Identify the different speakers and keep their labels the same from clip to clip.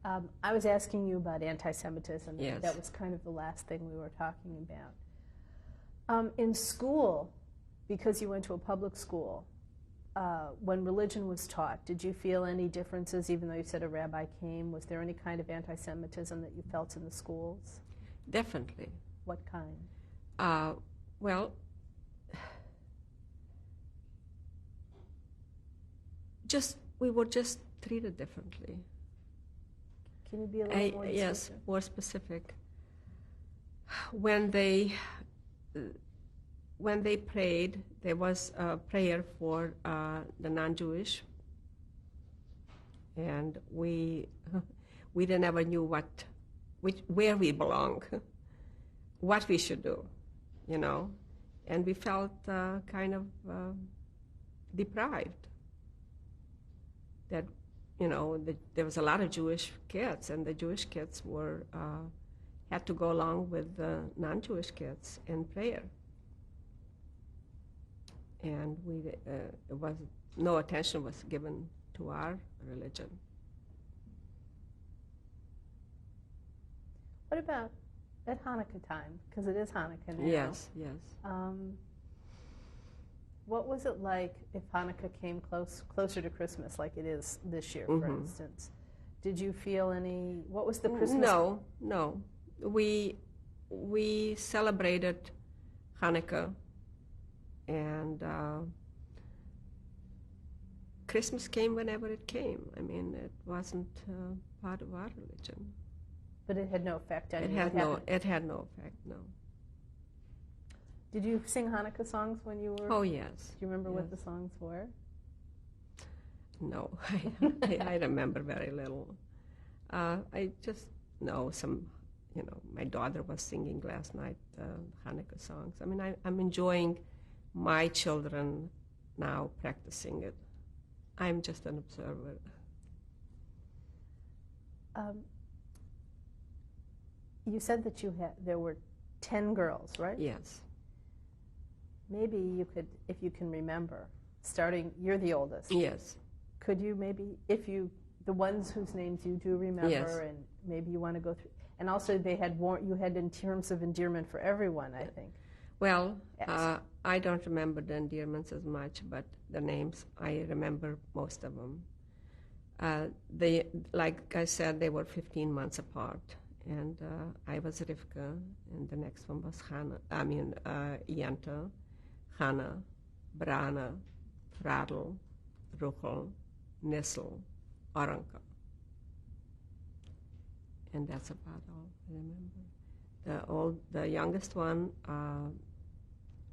Speaker 1: I was asking you about anti-Semitism.
Speaker 2: Yes.
Speaker 1: That was kind of the last thing we were talking about. In school, because you went to a public school, when religion was taught, did you feel any differences, even though you said a rabbi came? Was there any kind of anti-Semitism that you felt in the schools?
Speaker 2: Definitely.
Speaker 1: What kind?
Speaker 2: Well, we were just treated differently.
Speaker 1: Can you be a little more specific?
Speaker 2: Yes, more specific. When they prayed, there was a prayer for the non-Jewish, and we never knew where we belong, what we should do, and we felt kind of deprived. That there was a lot of Jewish kids, and the Jewish kids had to go along with the non-Jewish kids in prayer. And no attention was given to our religion.
Speaker 1: What about at Hanukkah time? Because it is Hanukkah now.
Speaker 2: Yes.
Speaker 1: What was it like if Hanukkah came closer to Christmas, like it is this year, for instance? Did you feel any? What was the Christmas?
Speaker 2: No. We celebrated Hanukkah, and Christmas came whenever it came. I mean, it wasn't part of our religion.
Speaker 1: But it had no effect on you?
Speaker 2: It had no effect, no.
Speaker 1: Did you sing Hanukkah songs when you were?
Speaker 2: Oh, yes.
Speaker 1: Do you remember what the songs were?
Speaker 2: No, I remember very little. I just know some, my daughter was singing last night Hanukkah songs. I mean, I'm enjoying my children now practicing it. I'm just an observer.
Speaker 1: You said that there were 10 girls, right?
Speaker 2: Yes.
Speaker 1: Maybe you could, if you can remember, you're the oldest.
Speaker 2: Yes.
Speaker 1: Could you maybe, the ones whose names you do remember,
Speaker 2: yes.
Speaker 1: And maybe you want to go through, and also you had in terms of endearment for everyone, I think.
Speaker 2: Well, yes. I don't remember the endearments as much, but the names, I remember most of them. Like I said, they were 15 months apart. And I was Rivka, and the next one was Yenta, Hannah, Brana, Fradl, Ruchel, Nissel, Oranka. And that's about all I remember. The youngest one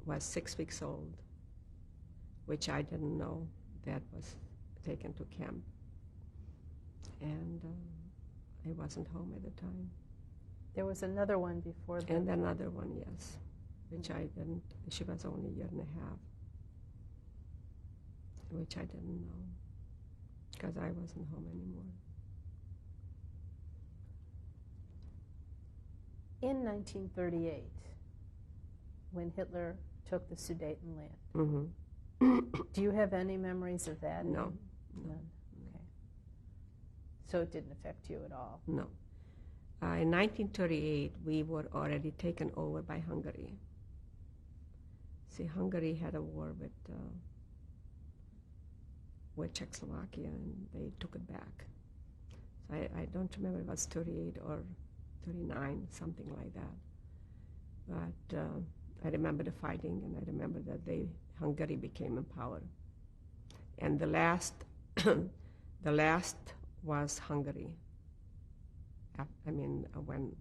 Speaker 2: was 6 weeks old, which I didn't know that was taken to camp. And I wasn't home at the time.
Speaker 1: There was another one before that.
Speaker 2: And another one, yes, which I didn't, she was only a year and a half, which I didn't know, because I wasn't home anymore.
Speaker 1: In 1938, when Hitler took the Sudetenland, do you have any memories of that?
Speaker 2: No.
Speaker 1: None? Okay. So it didn't affect you at all?
Speaker 2: No. In 1938, we were already taken over by Hungary. See, Hungary had a war with Czechoslovakia, and they took it back. So I don't remember if it was 38 or 39, something like that. But I remember the fighting, and I remember that Hungary became in power. And the last was Hungary. I mean, when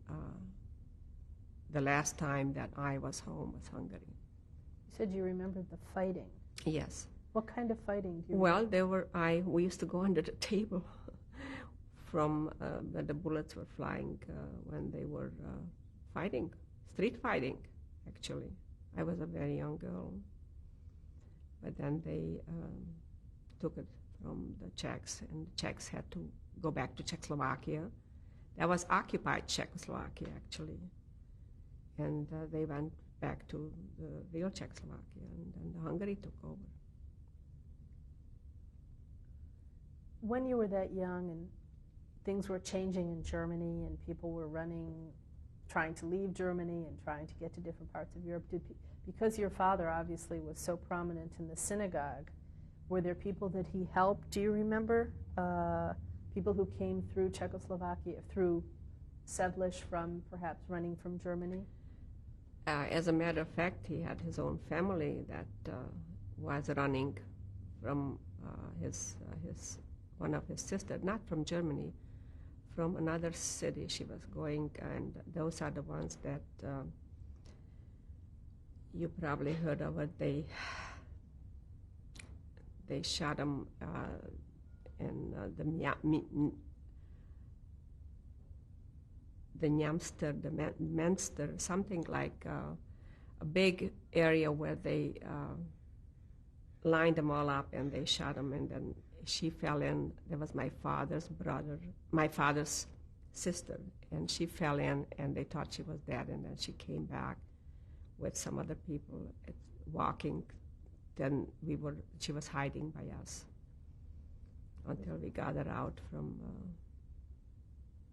Speaker 2: the last time that I was home was Hungary.
Speaker 1: You said you remembered the fighting.
Speaker 2: Yes.
Speaker 1: What kind of fighting do you
Speaker 2: remember? Well, we used to go under the table from when the bullets were flying when they were fighting, street fighting, actually. I was a very young girl. But then they took it from the Czechs, and the Czechs had to go back to Czechoslovakia. That was occupied Czechoslovakia, actually. And they went back to the real Czechoslovakia, and then Hungary took over.
Speaker 1: When you were that young and things were changing in Germany and people were trying to leave Germany and trying to get to different parts of Europe, because your father obviously was so prominent in the synagogue, were there people that he helped? Do you remember people who came through Czechoslovakia, through Sevlish, from perhaps running from Germany?
Speaker 2: As a matter of fact, he had his own family that was running from one of his sisters, not from Germany, from another city she was going, and those are the ones that you probably heard of it. They shot him in the Menster, something like a big area where they lined them all up and they shot him, and then she fell in. There was my father's sister, and she fell in, and they thought she was dead, and then she came back with some other people walking. Then she was hiding by us until we got her out from.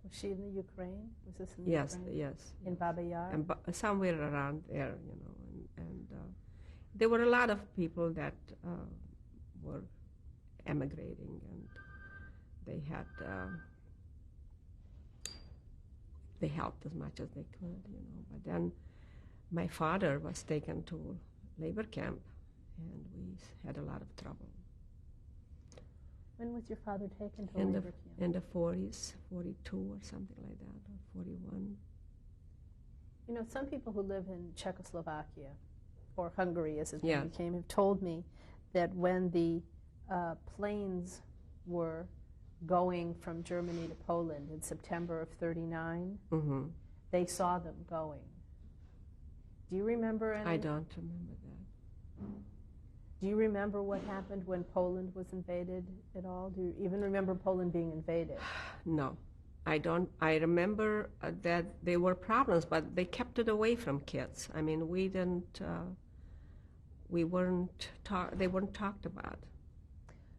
Speaker 1: Was she in the Ukraine? Was this in
Speaker 2: the Ukraine?
Speaker 1: Yes. In Baba Yar?
Speaker 2: And somewhere around there, and there were a lot of people that were emigrating, and they helped as much as they could, But then my father was taken to labor camp, and we had a lot of trouble.
Speaker 1: When was your father taken to labor camp?
Speaker 2: In the 40s, 42 or something like that, or 41.
Speaker 1: Some people who live in Czechoslovakia, or Hungary as it
Speaker 2: Yeah.
Speaker 1: became, have told me that when the planes were going from Germany to Poland in September of 39,
Speaker 2: mm-hmm.
Speaker 1: they saw them going. Do you remember any?
Speaker 2: I don't remember that.
Speaker 1: Do you remember what happened when Poland was invaded at all? Do you even remember Poland being invaded?
Speaker 2: No, I don't. I remember that there were problems, but they kept it away from kids. I mean, we didn't. They weren't talked about.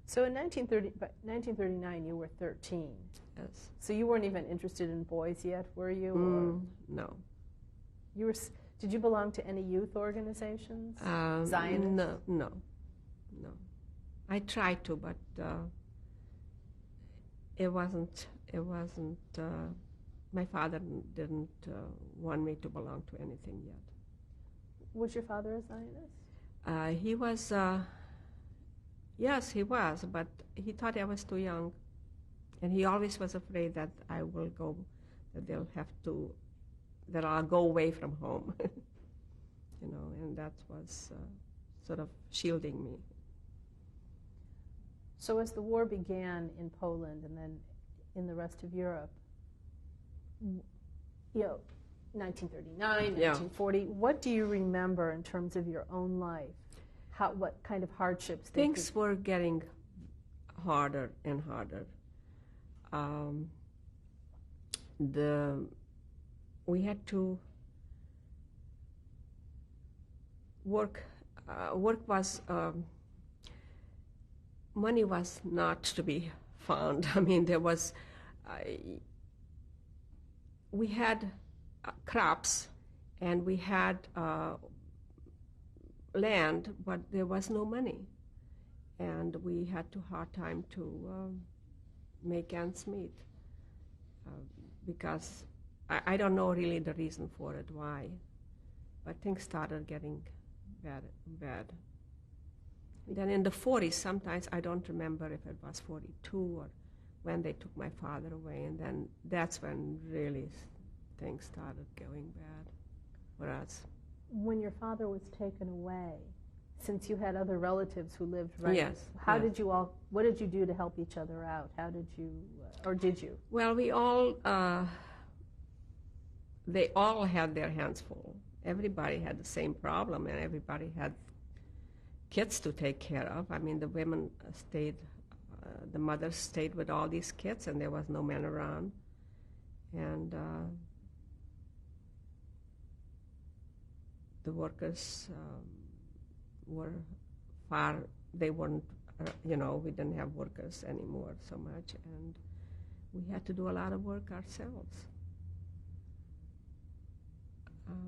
Speaker 1: So in 1939, you were 13.
Speaker 2: Yes.
Speaker 1: So you weren't even interested in boys yet, were you?
Speaker 2: No.
Speaker 1: You were. Did you belong to any youth organizations? Zionist?
Speaker 2: No. I tried to, but it wasn't. My father didn't want me to belong to anything yet.
Speaker 1: Was your father a Zionist?
Speaker 2: He was. Yes, he was, but he thought I was too young, and he always was afraid that I will go, that I'll go away from home, and that was sort of shielding me.
Speaker 1: So as the war began in Poland and then in the rest of Europe, 1939, 1940, what do you remember in terms of your own life? What kind of hardships?
Speaker 2: Things were getting harder and harder. We had to work. Work was money was not to be found. I mean, there was. We had crops, and we had land, but there was no money, and we had a hard time to make ends meet because I don't know really the reason for it, why, but things started getting bad. Then in the 40s, sometimes I don't remember if it was 42 or when they took my father away, and then that's when really things started going bad for us.
Speaker 1: When your father was taken away, since you had other relatives who lived right,
Speaker 2: yes,
Speaker 1: what did you do to help each other out? How did you, or did you?
Speaker 2: Well, they all had their hands full. Everybody had the same problem, and everybody had kids to take care of. I mean, the women stayed, the mothers stayed with all these kids, and there was no men around. And the workers were far, they weren't, we didn't have workers anymore so much, and we had to do a lot of work ourselves.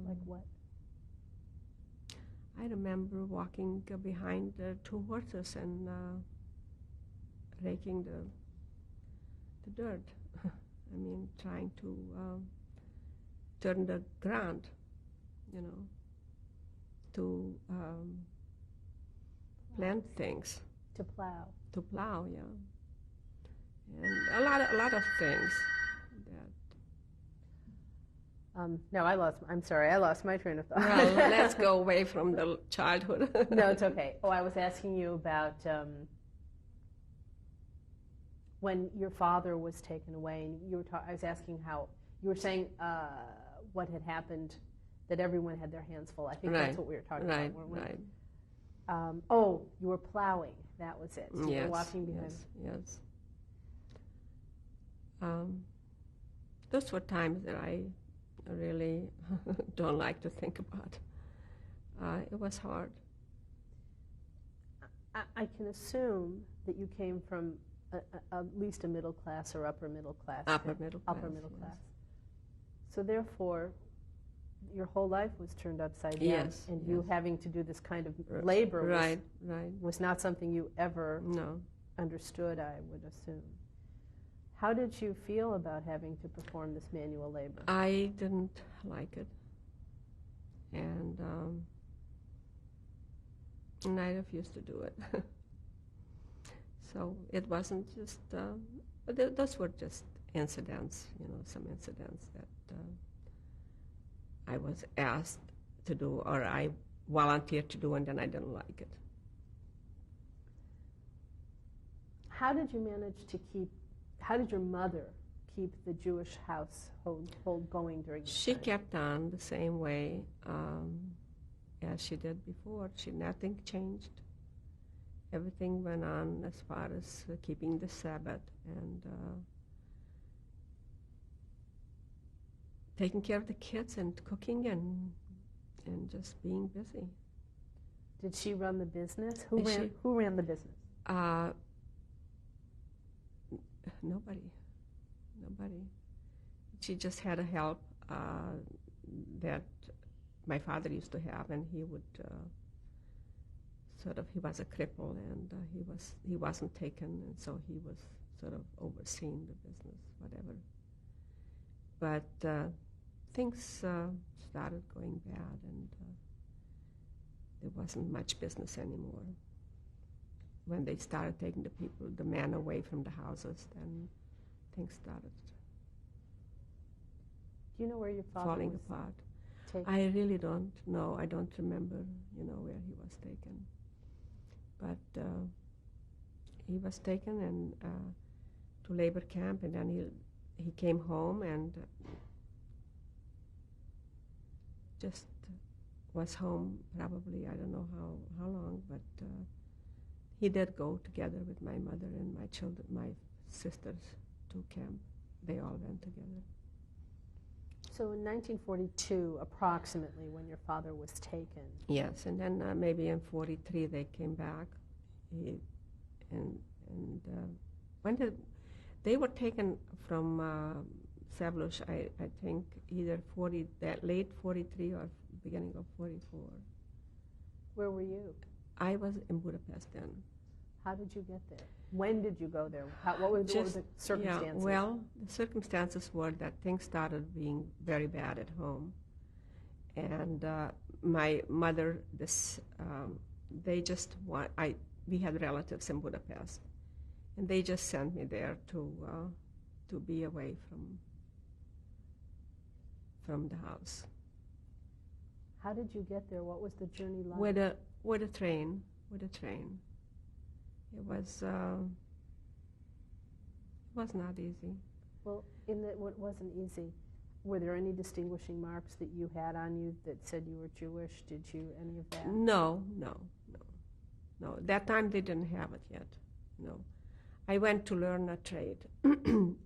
Speaker 1: Like what?
Speaker 2: I remember walking behind two horses and raking the dirt. I mean, trying to turn the ground, you know, to plant things.
Speaker 1: To plow.
Speaker 2: To plow, yeah. And a lot of things that.
Speaker 1: No, I'm sorry, I lost my train of thought.
Speaker 2: Well, let's go away from the childhood.
Speaker 1: No, it's okay. Oh, I was asking you about when your father was taken away, and you were I was asking how, you were saying what had happened, that everyone had their hands full. I think that's what we were talking about, weren't we?
Speaker 2: Right.
Speaker 1: Oh, you were plowing. That was it. So you were walking behind.
Speaker 2: Yes. Those were times that I really don't like to think about. It was hard.
Speaker 1: I can assume that you came from at least a middle class or upper middle class.
Speaker 2: Upper middle class.
Speaker 1: Upper middle class. So therefore, your whole life was turned upside down.
Speaker 2: Yes.
Speaker 1: And you having to do this kind of labor was not something you ever understood, I would assume. How did you feel about having to perform this manual labor?
Speaker 2: I didn't like it. And I refused to do it. So it wasn't just, but those were just incidents, you know, some incidents that I was asked to do, or I volunteered to do, and then I didn't like it.
Speaker 1: How did you manage to how did your mother keep the Jewish household going during this
Speaker 2: She
Speaker 1: time?
Speaker 2: kept on the same way as she did before. Nothing changed. Everything went on as far as keeping the Sabbath and taking care of the kids and cooking and just being busy.
Speaker 1: Did she run the business? Who ran the business?
Speaker 2: Nobody. She just had a help that my father used to have, and he would he was a cripple, and he wasn't taken, and so he was sort of overseeing the business, whatever. But things started going bad, and there wasn't much business anymore. When they started taking the men away from the houses, then things started
Speaker 1: Do you know where your father
Speaker 2: falling
Speaker 1: was
Speaker 2: apart.
Speaker 1: taken?
Speaker 2: I really don't know. I don't remember, where he was taken. But he was taken and to labor camp, and then he came home and just was home probably, I don't know how long, but he did go together with my mother and my children, my sisters, to camp. They all went together.
Speaker 1: So in 1942, approximately, when your father was taken.
Speaker 2: Yes, and then maybe in 43 they came back. When they were taken from Savlush, I think either late 43 or beginning of 44.
Speaker 1: Where were you?
Speaker 2: I was in Budapest then.
Speaker 1: How did you get there? When did you go there? What were the circumstances?
Speaker 2: Yeah, well, the circumstances were that things started being very bad at home. And my mother, we had relatives in Budapest. And they just sent me there to be away from the house.
Speaker 1: How did you get there? What was the journey like?
Speaker 2: With a train. It was not easy.
Speaker 1: Well, what wasn't easy, were there any distinguishing marks that you had on you that said you were Jewish? Did you, any of that?
Speaker 2: No. That time they didn't have it yet. No. I went to learn a trade.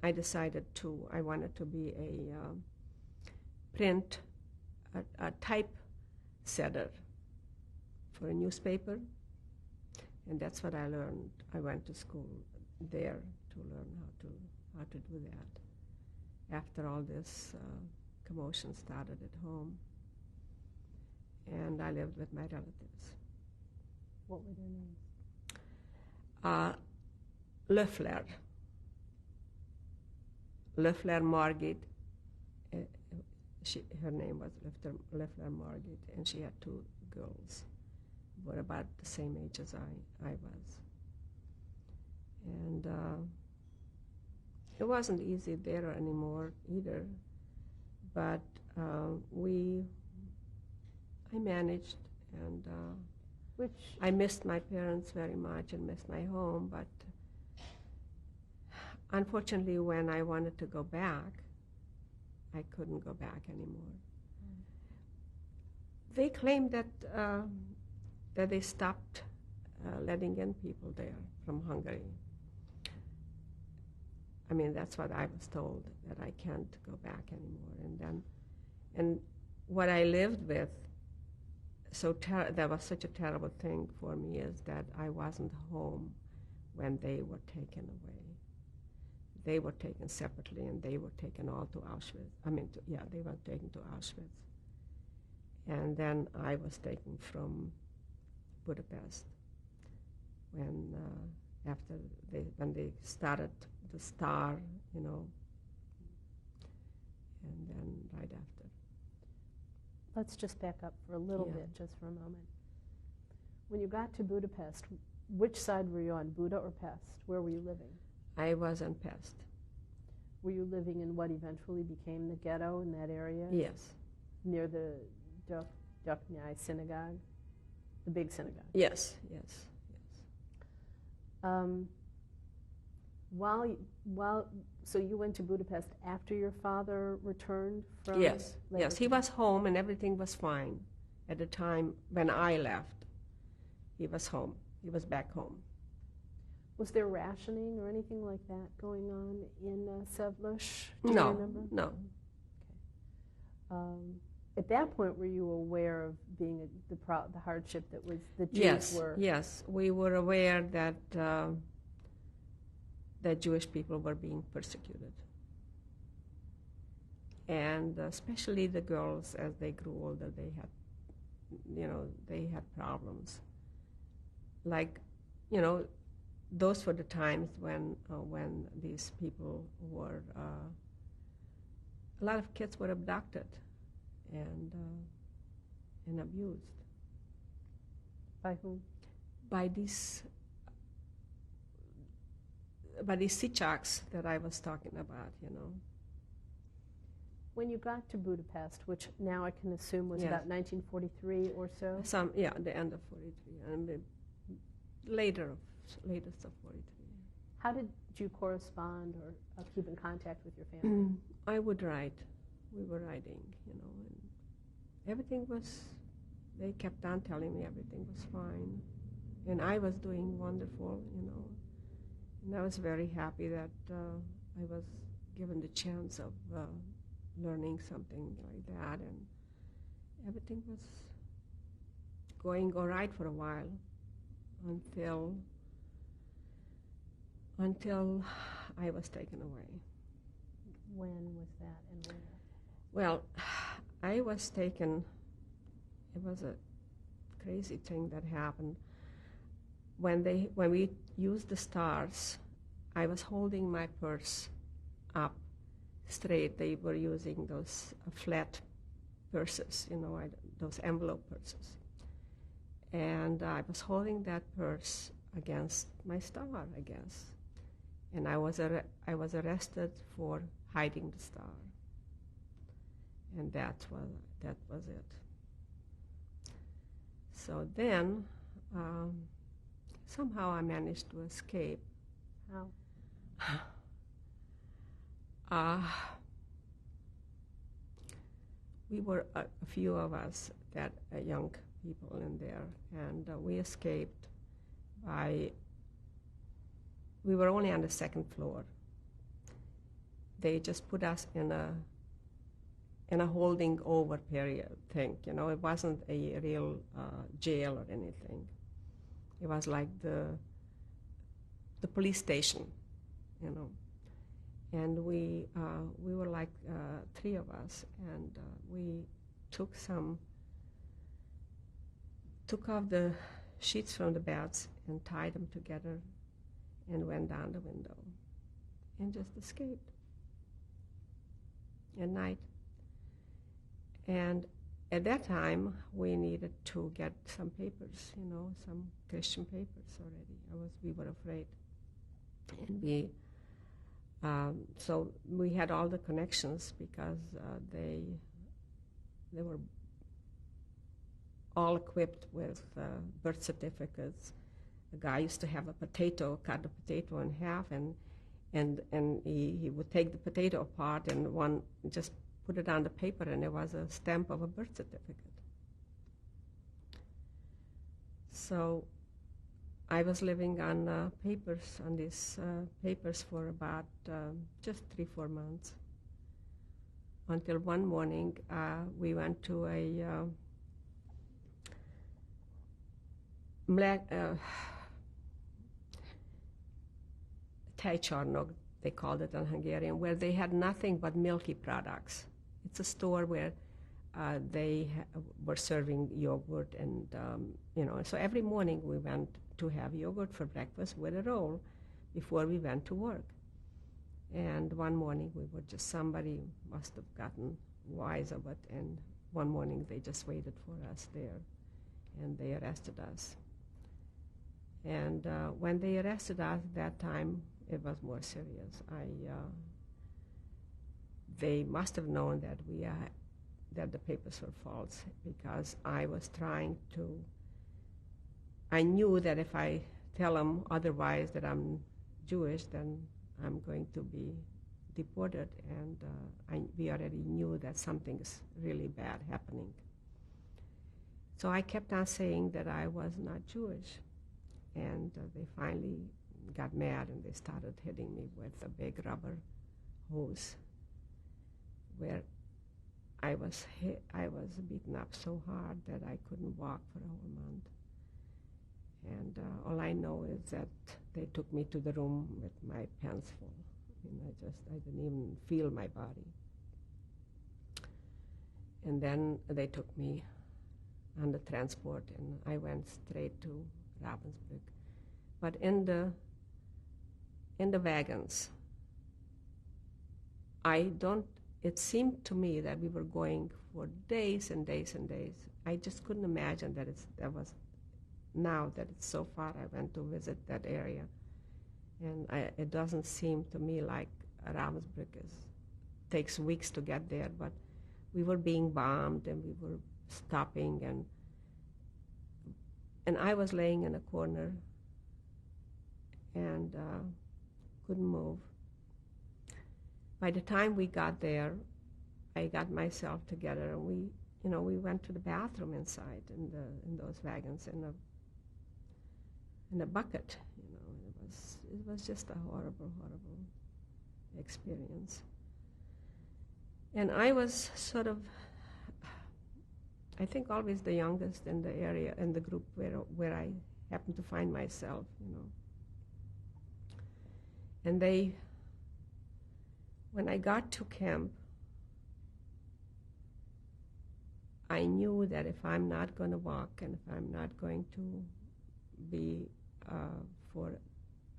Speaker 2: I decided I wanted to be a typesetter for a newspaper. And that's what I learned. I went to school there to learn how to do that after all this commotion started at home. And I lived with my relatives.
Speaker 1: What were their names?
Speaker 2: Loeffler Margit. Her name was Loeffler Margit, and she had two girls who were about the same age as I was. And it wasn't easy there anymore either, but I managed, and I missed my parents very much and missed my home, but unfortunately when I wanted to go back, I couldn't go back anymore. They claimed that they stopped letting in people there from Hungary. I mean, that's what I was told, that I can't go back anymore. And what I lived with, that was such a terrible thing for me, is that I wasn't home when they were taken away. They were taken separately, and they were taken all to Auschwitz. They were taken to Auschwitz. And then I was taken from Budapest when they started the star, and then right after.
Speaker 1: Let's just back up for a little bit, just for a moment. When you got to Budapest, which side were you on, Buda or Pest? Where were you living?
Speaker 2: I was in Pest.
Speaker 1: Were you living in what eventually became the ghetto in that area?
Speaker 2: Yes.
Speaker 1: Near the Doknyai synagogue? The big synagogue?
Speaker 2: Yes.
Speaker 1: So you went to Budapest after your father returned from?
Speaker 2: Yes, he was home and everything was fine. At the time when I left, he was home. He was back home.
Speaker 1: Was there rationing or anything like that going on in Sevlush? Do you
Speaker 2: No,
Speaker 1: remember?
Speaker 2: no.
Speaker 1: Okay. At that point, were you aware of being the hardship that was the Jews were?
Speaker 2: Yes, we were aware that that Jewish people were being persecuted, and especially the girls, as they grew older, they had problems. Like, those were the times when these people were, a lot of kids were abducted and abused.
Speaker 1: By whom?
Speaker 2: By these Sichaks that I was talking about,
Speaker 1: When you got to Budapest, which now I can assume was about 1943 or so?
Speaker 2: The end of 43, and the latest of 43.
Speaker 1: How did you correspond or keep in contact with your family?
Speaker 2: I would write. We were writing, and everything was, they kept on telling me everything was fine. And I was doing wonderful, And I was very happy that I was given the chance of learning something like that. And everything was going all right for a while until I was taken away.
Speaker 1: When was that and where?
Speaker 2: Well, I was taken, it was a crazy thing that happened. When we used the stars, I was holding my purse up straight. They were using those flat purses, those envelope purses. And I was holding that purse against my star, I guess. And I was arrested for hiding the star. And that was it. So then, somehow I managed to escape.
Speaker 1: How?
Speaker 2: We were a few of us, that young people in there, and we escaped we were only on the second floor. They just put us in a holding over period thing, It wasn't a real jail or anything. It was like the police station, And we were like 3 of us, and we took off the sheets from the beds and tied them together and went down the window and just escaped at night. And at that time, we needed to get some papers, some Christian papers already. We were afraid. And so we had all the connections because they were all equipped with birth certificates. The guy used to have cut the potato in half, and he would take the potato apart and just put it on the paper, and it was a stamp of a birth certificate. So I was living on these papers for about just 3-4 months, until one morning we went to a tejcsarnok, they called it in Hungarian, where they had nothing but milky products. It's a store where they were serving yogurt, and so every morning we went to have yogurt for breakfast with a roll before we went to work. And one morning somebody must have gotten wise of it, and one morning they just waited for us there, and they arrested us. And when they arrested us that time, it was more serious. They must have known that that the papers were false, because I knew that if I tell them otherwise that I'm Jewish, then I'm going to be deported, and we already knew that something's really bad happening. So I kept on saying that I was not Jewish, and they finally got mad, and they started hitting me with a big rubber hose, where I was beaten up so hard that I couldn't walk for a whole month. And all I know is that they took me to the room with my pants full, and I didn't even feel my body. And then they took me on the transport, and I went straight to Ravensbrück. But in the wagons, it seemed to me that we were going for days and days and days. I just couldn't imagine now that it's so far. I went to visit that area, and it doesn't seem to me like Ravensbrück takes weeks to get there, but we were being bombed, and we were stopping, and I was laying in a corner and couldn't move. By the time we got there, I got myself together, and we went to the bathroom inside in those wagons in a bucket. It was just a horrible, horrible experience. And I was sort of, I think, always the youngest in the area, in the group where I happened to find myself, And when I got to camp, I knew that if I'm not going to walk, and if I'm not going to be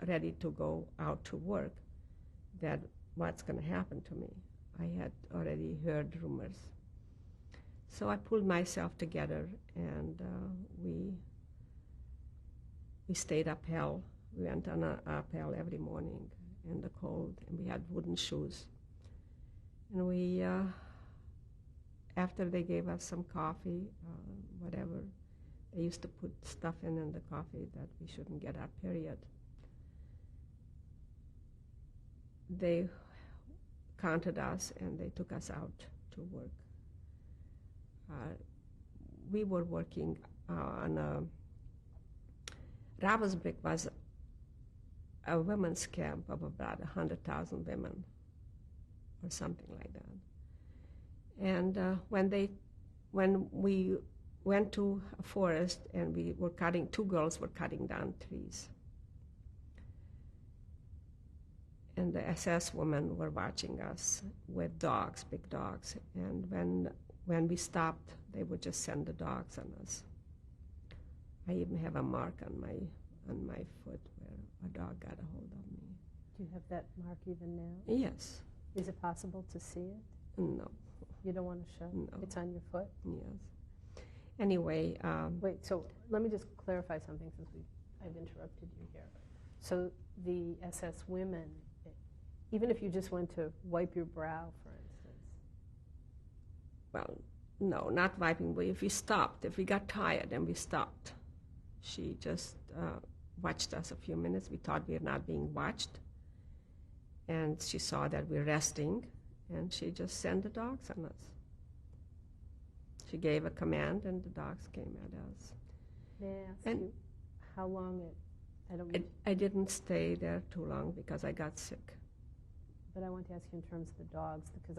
Speaker 2: ready to go out to work, that what's going to happen to me. I had already heard rumors. So I pulled myself together, and we stayed uphill. We went on uphill every morning in the cold, and we had wooden shoes. And we, after they gave us some coffee, whatever, they used to put stuff in the coffee that we shouldn't get our period. They counted us, and they took us out to work. We were working on Ravensbrück was a women's camp of about 100,000 women, or something like that. And when we went to a forest, and we were two girls were cutting down trees. and the SS women were watching us with dogs, big dogs. And when we stopped, they would just send the dogs on us. I even have a mark on my foot where a dog got a hold of me.
Speaker 1: Do you have that mark even now?
Speaker 2: Yes.
Speaker 1: Is it possible to see it?
Speaker 2: No.
Speaker 1: You don't want to show?
Speaker 2: No.
Speaker 1: It's on your foot?
Speaker 2: Yes. Anyway.
Speaker 1: Wait, so let me just clarify something since I've interrupted you here. So the SS women, even if you just went to wipe your brow, for instance.
Speaker 2: Well, no, not wiping, but if we got tired and we stopped, she just watched us a few minutes. We thought we were not being watched. And she saw that we're resting, and she just sent the dogs on us. She gave a command, and the dogs came at us.
Speaker 1: May I ask you how long
Speaker 2: I didn't stay there too long because I got sick.
Speaker 1: But I want to ask you in terms of the dogs, because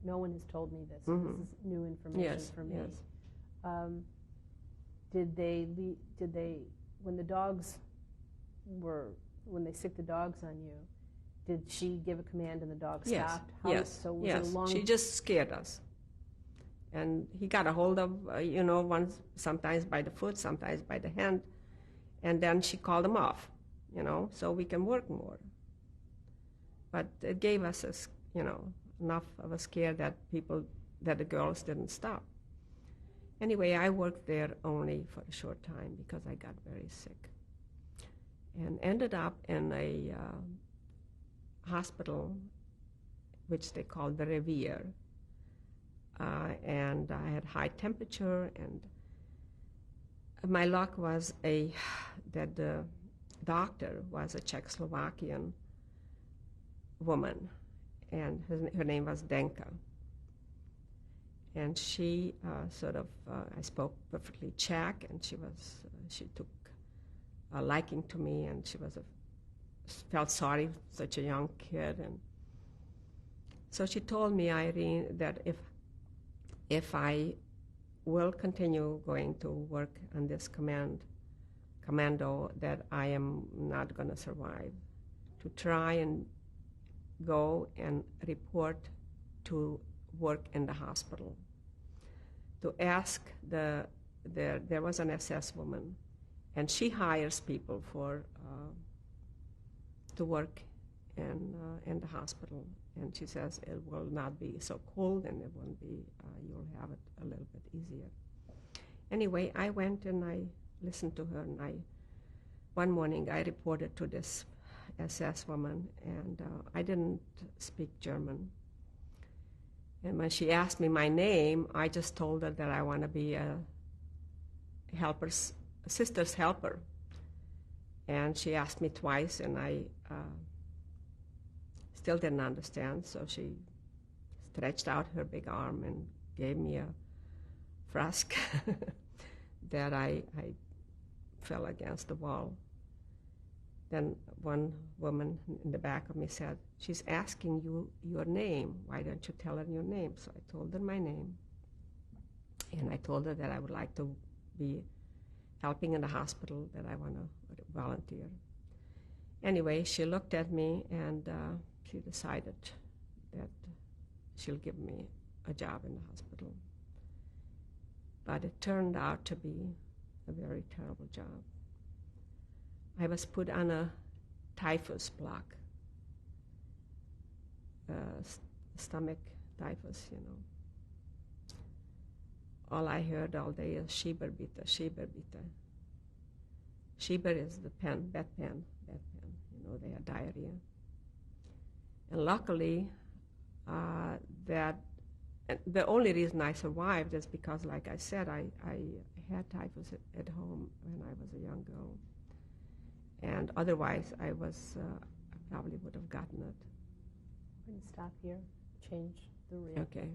Speaker 1: no one has told me this.
Speaker 2: Mm-hmm.
Speaker 1: This is new information for me.
Speaker 2: Yes.
Speaker 1: Did they, when they sicked the dogs on you, did she give a command and the dog stopped?
Speaker 2: Yes.
Speaker 1: So was it a long...
Speaker 2: She just scared us. And he got a hold of, sometimes by the foot, sometimes by the hand. And then she called him off, so we can work more. But it gave us, enough of a scare that the girls didn't stop. Anyway, I worked there only for a short time because I got very sick. And ended up in a hospital, which they called the Revere. And I had high temperature, and my luck was that the doctor was a Czechoslovakian woman, and her name was Denka. And she I spoke perfectly Czech, and she took a liking to me, and she felt sorry for such a young kid. And so she told me, Irene, that if I will continue going to work on this commando, that I am not going to survive. To try and go and report to work in the hospital. To ask there was an SS woman, and she hires people to work in the hospital. And she says it will not be so cold, and it won't be, you'll have it a little bit easier. Anyway, I went and I listened to her, and one morning I reported to this SS woman, and I didn't speak German. And when she asked me my name, I just told her that I want to be a sister's helper. And she asked me twice, and I still didn't understand, so she stretched out her big arm and gave me a frasque that I fell against the wall. Then one woman in the back of me said, "She's asking you your name. Why don't you tell her your name?" So I told her my name, and I told her that I would like to be helping in the hospital, that I want to volunteer. Anyway, she looked at me, and she decided that she'll give me a job in the hospital. But it turned out to be a very terrible job. I was put on a typhus block, stomach typhus, All I heard all day is Schieber bitte, Schieber bitte. Schieber is the bedpan. They had diarrhea. And luckily, the only reason I survived is because, like I said, I had typhus at home when I was a young girl. And otherwise, I probably would have gotten it.
Speaker 1: I'm going to stop here, change the reel.
Speaker 2: Okay.